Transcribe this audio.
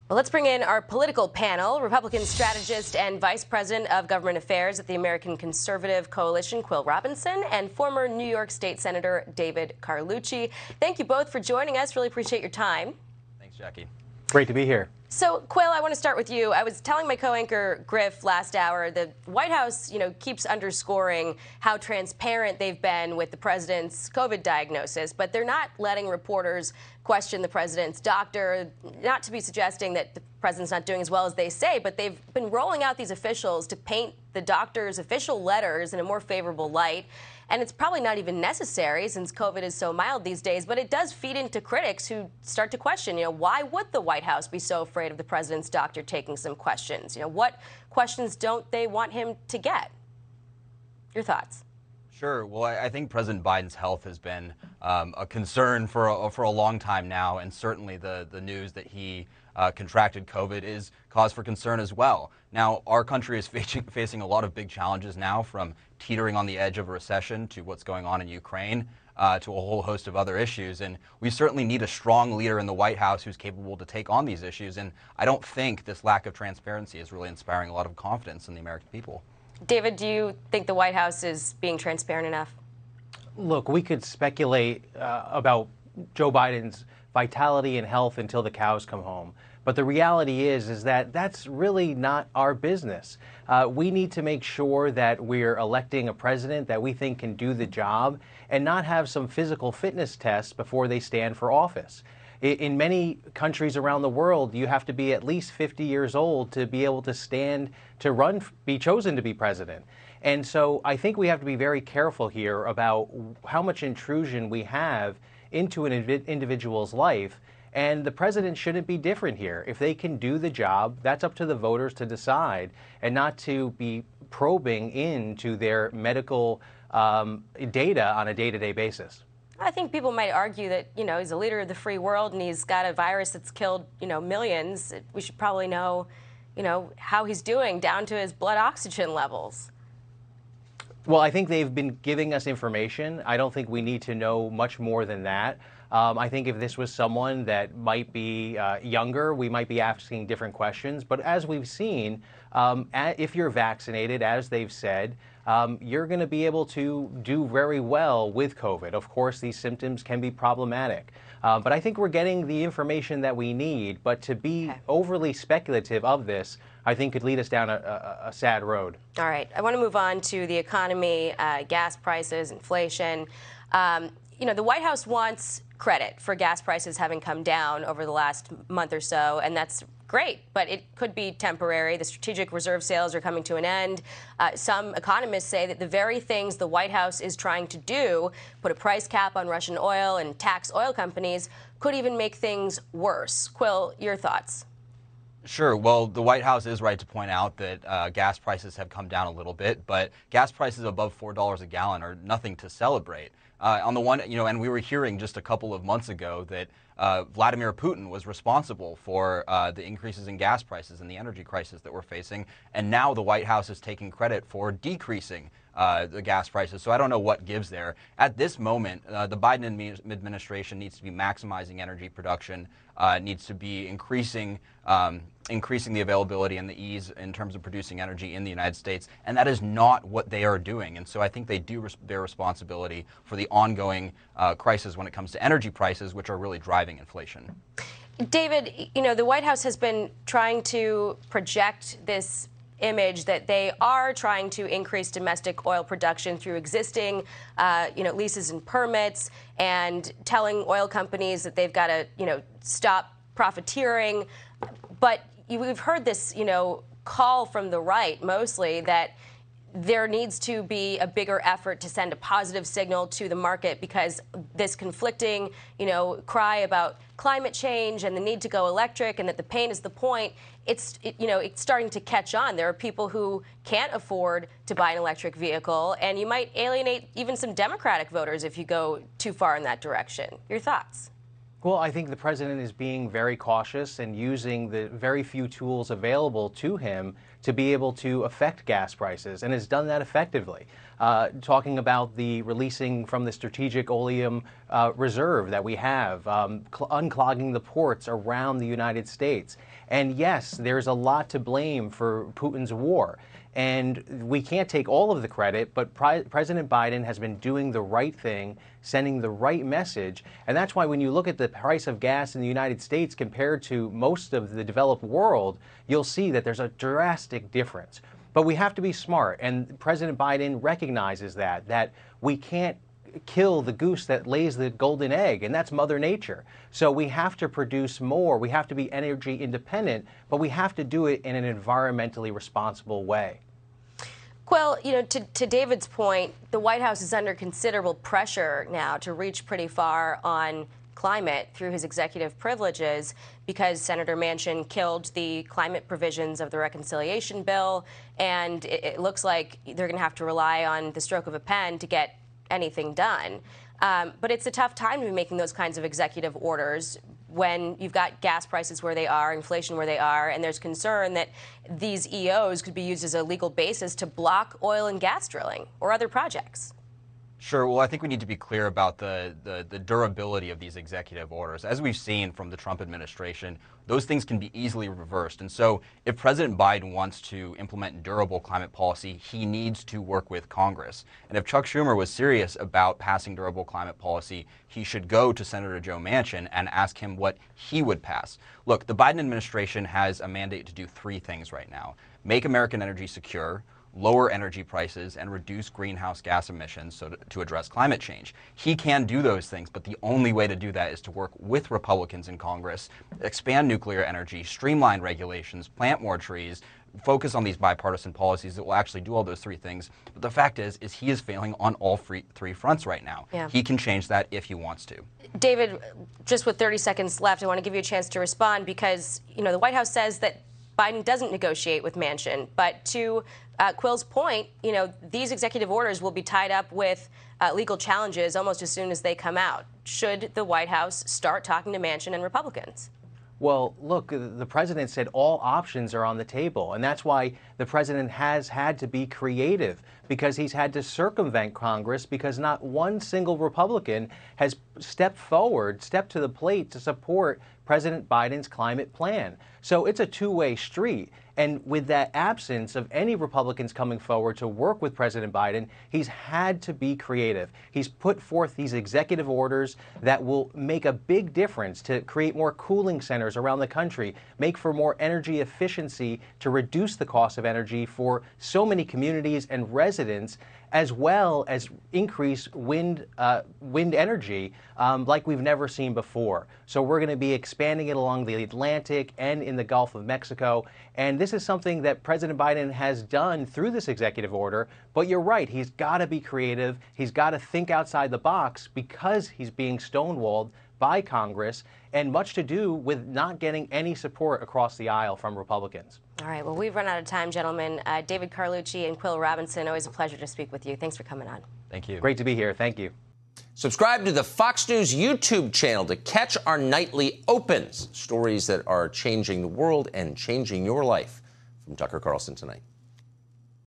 Well, let's bring in our political panel, Republican strategist and Vice President of Government Affairs at the American Conservative Coalition, Quill Robinson, and former New York State Senator David Carlucci. Thank you both for joining us. Really appreciate your time. Thanks, Jackie. Great to be here. So, Quill, I want to start with you. I was telling my co-anchor Griff last hour, the White House, keeps underscoring how transparent they've been with the president's COVID diagnosis, but they're not letting reporters question the president's doctor. Not to be suggesting that the president's not doing as well as they say, but they've been rolling out these officials to paint the doctor's official letters in a more favorable light. And it's probably not even necessary since COVID is so mild these days, but it does feed into critics who start to question, why would the White House be so afraid of the president's doctor taking some questions? What questions don't they want him to get? Your thoughts? Sure. Well, I think President Biden's health has been a concern for a long time now, and certainly the news that he contracted COVID is cause for concern as well. Now, our country is facing a lot of big challenges now, from teetering on the edge of a recession to what's going on in Ukraine, to a whole host of other issues. And we certainly need a strong leader in the White House who's capable to take on these issues. And I don't think this lack of transparency is really inspiring a lot of confidence in the American people. David, do you think the White House is being transparent enough? Look, we could speculate about Joe Biden's vitality and health until the cows come home. But the reality is that that's really not our business. We need to make sure that we're electing a president that we think can do the job and not have some physical fitness tests before they stand for office. In many countries around the world, you have to be at least 50 years old to be able to stand to run, be chosen to be president. And so I think we have to be very careful here about how much intrusion we have into an individual's life. And the president shouldn't be different here. If they can do the job, that's up to the voters to decide, and not to be probing into their medical data on a day-to-day basis. I think people might argue that, he's a leader of the free world and he's got a virus that's killed, millions. We should probably know, how he's doing down to his blood oxygen levels. Well, I think they've been giving us information. I don't think we need to know much more than that. I think if this was someone that might be younger, we might be asking different questions. But as we've seen, if you're vaccinated, as they've said, you're going to be able to do very well with COVID. Of course, these symptoms can be problematic. But I think we're getting the information that we need. But to be overly speculative of this, I think could lead us down a sad road. All right. I want to move on to the economy, gas prices, inflation. The White House wants credit for gas prices having come down over the last month or so, and that's great, but it could be temporary. The strategic reserve sales are coming to an end. Some economists say that the very things the White House is trying to do, put a price cap on Russian oil and tax oil companies, could even make things worse. Quill, your thoughts? Sure. Well, the White House is right to point out that gas prices have come down a little bit, but gas prices above $4 a gallon are nothing to celebrate. On the one, and we were hearing just a couple of months ago that Vladimir Putin was responsible for the increases in gas prices and the energy crisis that we're facing. And now the White House is taking credit for decreasing the gas prices. So I don't know what gives there. At this moment, the Biden administration needs to be maximizing energy production, needs to be increasing the availability and the ease in terms of producing energy in the United States. And that is not what they are doing. And so I think they do their responsibility for the ongoing crisis when it comes to energy prices, which are really driving inflation. David, the White House has been trying to project this image that they are trying to increase domestic oil production through existing, leases and permits, and telling oil companies that they've got to, stop profiteering. But we've heard this, call from the right mostly that there needs to be a bigger effort to send a positive signal to the market, because this conflicting, cry about climate change and the need to go electric and that the pain is the point, it's starting to catch on. There are people who can't afford to buy an electric vehicle, and you might alienate even some Democratic voters if you go too far in that direction. Your thoughts? Well, I think the president is being very cautious and using the very few tools available to him to be able to affect gas prices, and has done that effectively. Talking about the releasing from the strategic oleum reserve that we have, unclogging the ports around the United States. And yes, there's a lot to blame for Putin's war. And we can't take all of the credit, but President Biden has been doing the right thing, sending the right message. And that's why when you look at the price of gas in the United States compared to most of the developed world, you'll see that there's a drastic difference. But we have to be smart, and President Biden recognizes that we can't kill the goose that lays the golden egg, and that's Mother Nature. So we have to produce more. We have to be energy independent, but we have to do it in an environmentally responsible way. Quill, to David's point, the White House is under considerable pressure now to reach pretty far on climate through his executive privileges because Senator Manchin killed the climate provisions of the reconciliation bill, and it looks like they're going to have to rely on the stroke of a pen to get anything done. But it's a tough time to be making those kinds of executive orders when you've got gas prices where they are, inflation where they are, and there's concern that these EOs could be used as a legal basis to block oil and gas drilling or other projects. Sure. Well, I think we need to be clear about the durability of these executive orders. As we've seen from the Trump administration, those things can be easily reversed. And so if President Biden wants to implement durable climate policy, he needs to work with Congress. And if Chuck Schumer was serious about passing durable climate policy, he should go to Senator Joe Manchin and ask him what he would pass. Look, the Biden administration has a mandate to do three things right now: make American energy secure, lower energy prices, and reduce greenhouse gas emissions to address climate change. He can do those things, but the only way to do that is to work with Republicans in Congress, expand nuclear energy, streamline regulations, plant more trees, focus on these bipartisan policies that will actually do all those three things. But the fact is he is failing on all three fronts right now. Yeah. He can change that if he wants to. David, just with 30 seconds left, I want to give you a chance to respond because, the White House says that Biden doesn't negotiate with Manchin, but to Quill's point, these executive orders will be tied up with legal challenges almost as soon as they come out. Should the White House start talking to Manchin and Republicans? Well, look, the president said all options are on the table, and that's why the president has had to be creative, because he's had to circumvent Congress because not one single Republican has stepped to the plate to support President Biden's climate plan. So it's a two-way street. And with that absence of any Republicans coming forward to work with President Biden, he's had to be creative. He's put forth these executive orders that will make a big difference to create more cooling centers around the country, make for more energy efficiency to reduce the cost of energy for so many communities and residents, as well as increase wind energy like we've never seen before. So we're going to be expanding it along the Atlantic and in the Gulf of Mexico. And this is something that President Biden has done through this executive order. But you're right, he's got to be creative. He's got to think outside the box because he's being stonewalled by Congress, and much to do with not getting any support across the aisle from Republicans. All right, well, we've run out of time, gentlemen. David Carlucci and Quill Robinson, always a pleasure to speak with you. Thanks for coming on. Thank you. Great to be here. Thank you. Subscribe to the Fox News YouTube channel to catch our nightly opens, stories that are changing the world and changing your life. From Tucker Carlson tonight.